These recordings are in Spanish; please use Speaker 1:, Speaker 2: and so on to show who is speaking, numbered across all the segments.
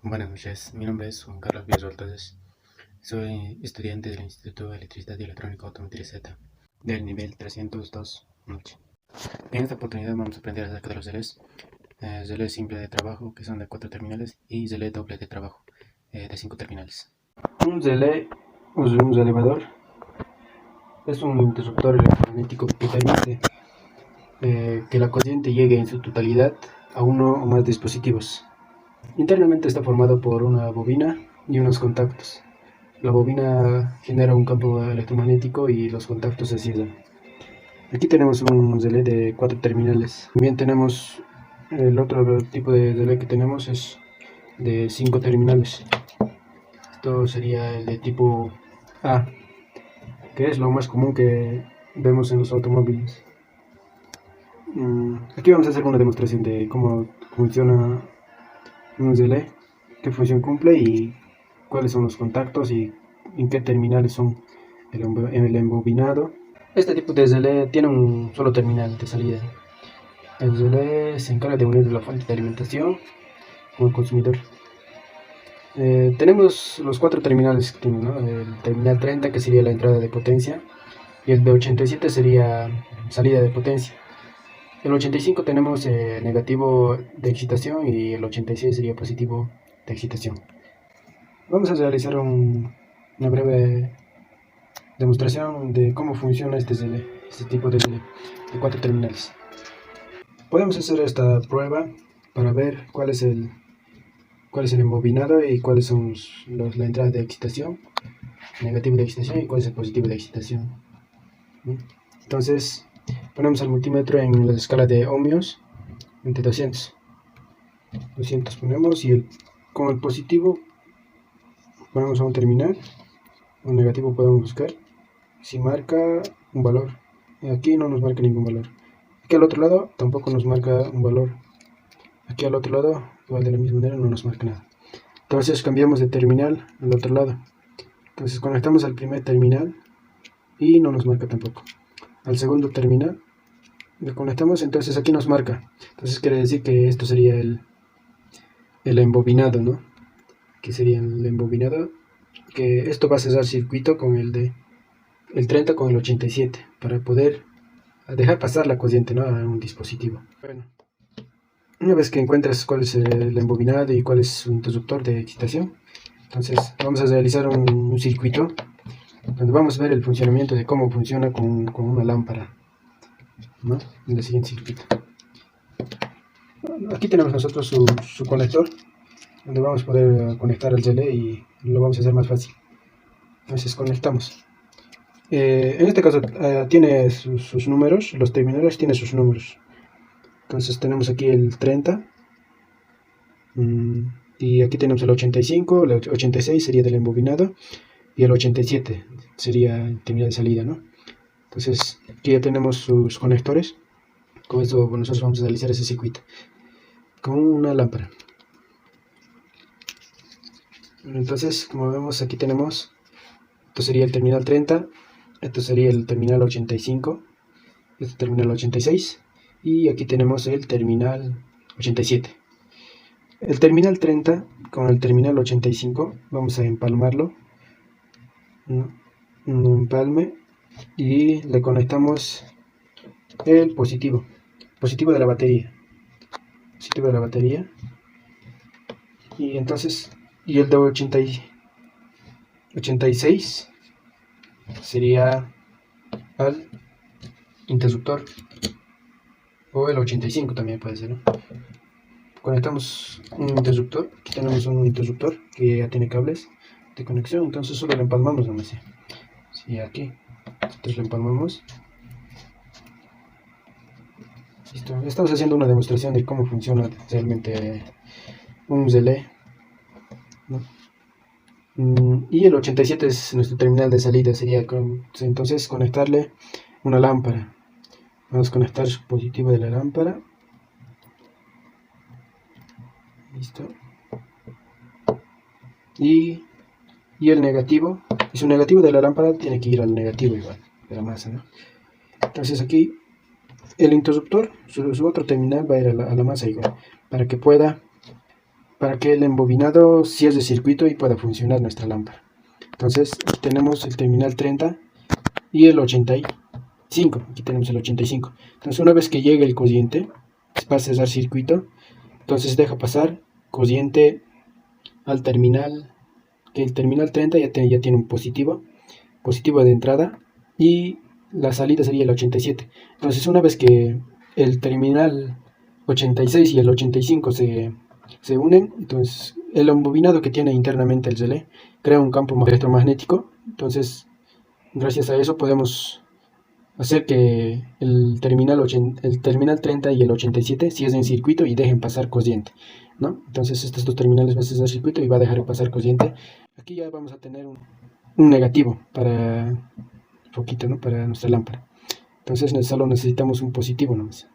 Speaker 1: Buenas noches, mi nombre es Juan Carlos Villas Ortázez. Soy estudiante del Instituto de Electricidad y Electrónica Automotriz Z del nivel 302 noche. En esta oportunidad vamos a aprender acerca de los relés, relé simple de trabajo que son de 4 terminales y relé doble de trabajo de 5 terminales. Un relé o un relevador es un interruptor electromagnético que permite que la corriente llegue en su totalidad a uno o más dispositivos. Internamente está formado por una bobina y unos contactos. La bobina genera un campo electromagnético y los contactos se cierran. Aquí tenemos un relé de 4 terminales. También tenemos el otro tipo de relé que tenemos es de 5 terminales. Esto sería el de tipo A, que es lo más común que vemos en los automóviles. Aquí vamos a hacer una demostración de cómo funciona un relé, qué función cumple y cuáles son los contactos y en qué terminales son el embobinado. Este tipo de relé tiene un solo terminal de salida. El relé se encarga de unir la fuente de alimentación con el consumidor. Tenemos los 4 terminales que tiene, ¿no? El terminal 30 que sería la entrada de potencia y el de 87 sería salida de potencia. El 85 tenemos negativo de excitación y el 86 sería positivo de excitación. Vamos a realizar una breve demostración de cómo funciona este tipo de relé de 4 terminales. Podemos hacer esta prueba para ver cuál es el embobinado y cuáles son la entrada de excitación, negativo de excitación y cuál es el positivo de excitación. Entonces ponemos el multímetro en la escala de ohmios entre 200 ponemos y con el positivo ponemos a un terminal, un negativo podemos buscar si marca un valor. Aquí no nos marca ningún valor. Aquí al otro lado tampoco nos marca un valor. Aquí al otro lado, igual de la misma manera, no nos marca nada. Entonces cambiamos de terminal al otro lado. Entonces conectamos al primer terminal y no nos marca tampoco. Al segundo terminal lo conectamos, entonces aquí nos marca. Entonces quiere decir que esto sería el embobinado, ¿no? Que sería el embobinado, que esto va a cerrar circuito con el 30 con el 87 para poder dejar pasar la corriente, ¿no? A un dispositivo. Bueno, una vez que encuentras cuál es el embobinado y cuál es su interruptor de excitación, entonces vamos a realizar un circuito donde vamos a ver el funcionamiento de cómo funciona con una lámpara, ¿no? En el siguiente circuito. Aquí tenemos nosotros su conector, donde vamos a poder conectar el relé y lo vamos a hacer más fácil. Entonces conectamos. En este caso tiene sus números, los terminales tienen sus números. Entonces tenemos aquí el 30 y aquí tenemos el 85, el 86 sería del embobinado y el 87 sería el terminal de salida, ¿no? Entonces aquí ya tenemos sus conectores. Con esto nosotros vamos a realizar ese circuito con una lámpara. Entonces, como vemos, aquí tenemos, esto sería el terminal 30, esto sería el terminal 85, este terminal 86 y aquí tenemos el terminal 87. El terminal 30 con el terminal 85 vamos a empalmarlo, un empalme, y le conectamos el positivo de la batería, y entonces el de 86 sería al interruptor, o el 85 también puede ser, ¿no? Conectamos un interruptor, aquí tenemos un interruptor que ya tiene cables de conexión, entonces solo lo empalmamos nomás. Sí, aquí nosotros lo empalmamos. Listo, estamos haciendo una demostración de cómo funciona realmente un relé, ¿no? Y el 87 es nuestro terminal de salida, sería entonces conectarle una lámpara. Vamos a conectar su positivo de la lámpara. Listo. Y el negativo, y su negativo de la lámpara tiene que ir al negativo igual, de la masa, ¿no? Entonces aquí el interruptor, su otro terminal va a ir a la masa igual, para que pueda para que el embobinado cierre circuito y pueda funcionar nuestra lámpara. Entonces tenemos el terminal 30 y el 85. Aquí tenemos el 85. Entonces una vez que llegue el corriente, va a cerrar circuito. Entonces deja pasar corriente al terminal, que el terminal 30 ya tiene un positivo de entrada, y la salida sería el 87. Entonces una vez que el terminal 86 y el 85 se unen, entonces el embobinado que tiene internamente el relé crea un campo electromagnético. Entonces gracias a eso podemos hacer que el terminal 30 y el 87 cierren circuito y dejen pasar corriente, ¿no? Entonces estos dos terminales van a cerrar circuito y va a dejar pasar corriente. Aquí ya vamos a tener un negativo para poquito, ¿no? Para nuestra lámpara. Entonces solo necesitamos un positivo nomás.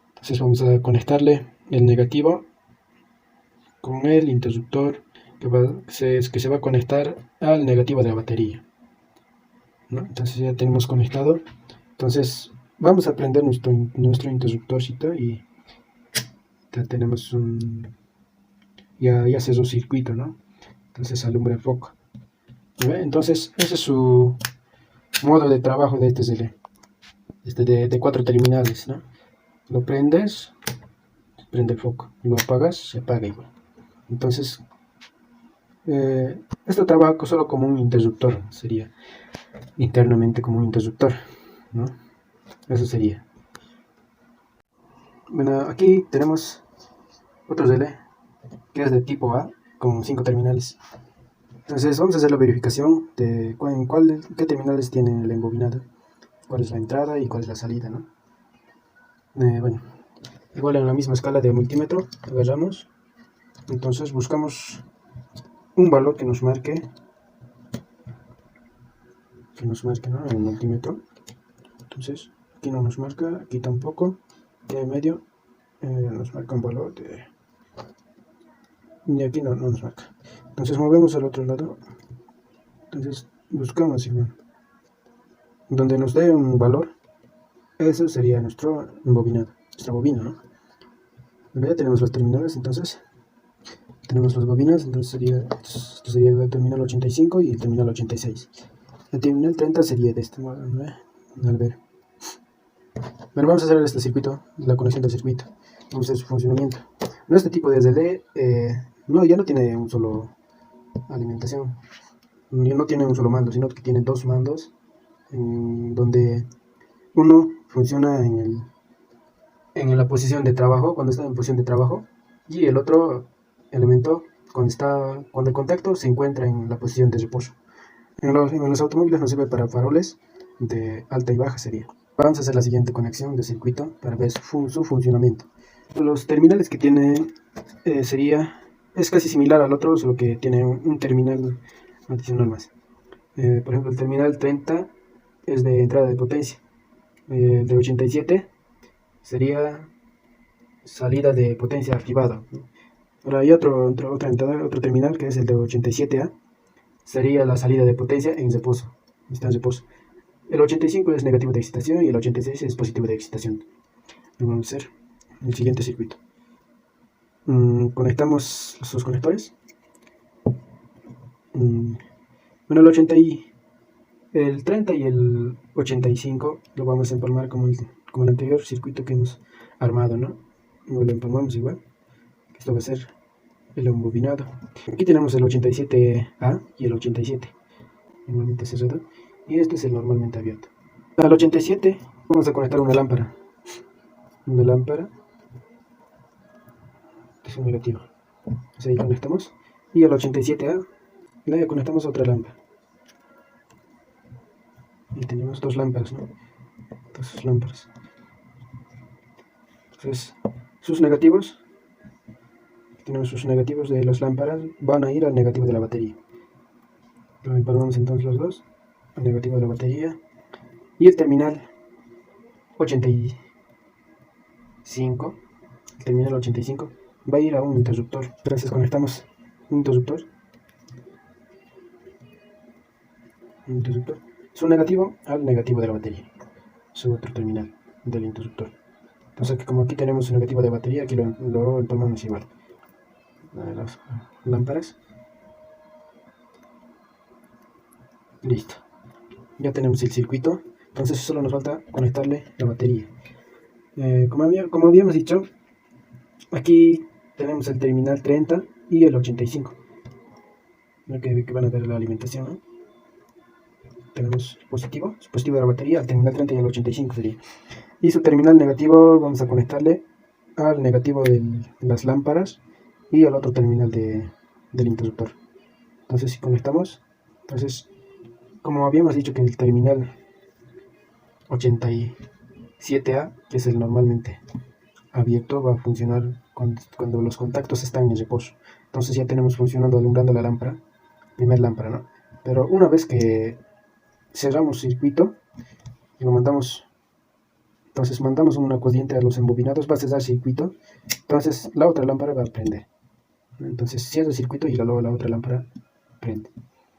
Speaker 1: Entonces vamos a conectarle el negativo con el interruptor que se va a conectar al negativo de la batería, ¿no? Entonces ya tenemos conectado. Entonces vamos a prender nuestro interruptorcito y ya tenemos ya cerró circuito, ¿no? Entonces alumbra el foco. Entonces ese es su modo de trabajo de este relé, de 4 terminales, ¿no? Lo prendes, prende el foco, lo apagas, se apaga igual. Entonces esto trabaja solo como un interruptor, sería internamente como un interruptor, ¿no? Eso sería. Bueno, aquí tenemos otro relé que es de tipo A con 5 terminales. Entonces vamos a hacer la verificación de qué terminales tiene el embobinado, cuál es la entrada y cuál es la salida, ¿no? Bueno, igual en la misma escala de multímetro agarramos, entonces buscamos un valor que nos marque, ¿no? En el multímetro. Entonces aquí no nos marca, aquí tampoco, aquí en medio nos marca un valor y aquí no nos marca. Entonces movemos al otro lado, entonces buscamos igual donde nos dé un valor. Eso sería nuestro embobinado, nuestra bobina, ¿no? Bueno, ya tenemos los terminales, entonces tenemos las bobinas, entonces esto sería el terminal 85 y el terminal 86. El terminal 30 sería de este modo, ¿no? Al ver. Bueno, vamos a hacer este circuito, la conexión del circuito. Vamos a hacer su funcionamiento. Bueno, este tipo de relé ya no tiene un solo alimentación, no tiene un solo mando, sino que tiene dos mandos, donde uno funciona en la posición de trabajo, cuando está en posición de trabajo, y el otro elemento cuando el contacto se encuentra en la posición de reposo. En los automóviles nos sirve para faroles de alta y baja sería. Vamos a hacer la siguiente conexión de circuito para ver su funcionamiento. Los terminales que tiene es casi similar al otro, solo que tiene un terminal adicional más. Por ejemplo, el terminal 30 es de entrada de potencia. El de 87 sería salida de potencia activada. Ahora hay otro terminal que es el de 87A, sería la salida de potencia en reposo. Está en reposo. El 85 es negativo de excitación y el 86 es positivo de excitación. Vamos a hacer el siguiente circuito. Conectamos los conectores. Bueno, el 30 y el 85 lo vamos a empalmar como el anterior circuito que hemos armado, ¿no? Lo empalmamos igual. Esto va a ser el embobinado. Aquí tenemos el 87A y el 87 normalmente cerrado, y este es el normalmente abierto. Al 87 vamos a conectar una lámpara, es un negativo, entonces ahí conectamos, y al 87A le conectamos otra lámpara, y tenemos dos lámparas, ¿no? Dos lámparas. Entonces tenemos sus negativos de las lámparas, van a ir al negativo de la batería. Lo empalmamos entonces los dos, al negativo de la batería, y el terminal 85 va a ir a un interruptor. Entonces conectamos un interruptor, su negativo al negativo de la batería, su otro terminal del interruptor. Entonces como aquí tenemos un negativo de batería, aquí lo empalmamos igual. las lámparas. Listo. Ya tenemos el circuito. Entonces solo nos falta conectarle la batería. Como habíamos dicho, aquí tenemos el terminal 30 y el 85. Que van a dar la alimentación, ¿no? Tenemos el positivo de la batería, al terminal 30 y el 85 sería. Y su terminal negativo vamos a conectarle al negativo de las lámparas y al otro terminal del interruptor. Entonces si conectamos, entonces como habíamos dicho que el terminal 87A, que es el normalmente abierto, va a funcionar cuando los contactos están en reposo. Entonces ya tenemos funcionando, alumbrando la lámpara, primer lámpara, ¿no? Pero una vez que cerramos circuito y lo mandamos, entonces mandamos una corriente a los embobinados, va a cerrar circuito, entonces la otra lámpara va a prender. Entonces cierra el circuito y luego la otra lámpara prende.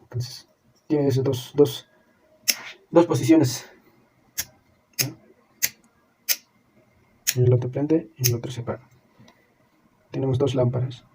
Speaker 1: Entonces tiene esas dos posiciones, ¿no? El otro prende y el otro se apaga. Tenemos dos lámparas.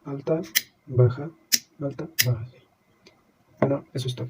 Speaker 1: Alta, baja, alta, baja. Bueno, eso es todo.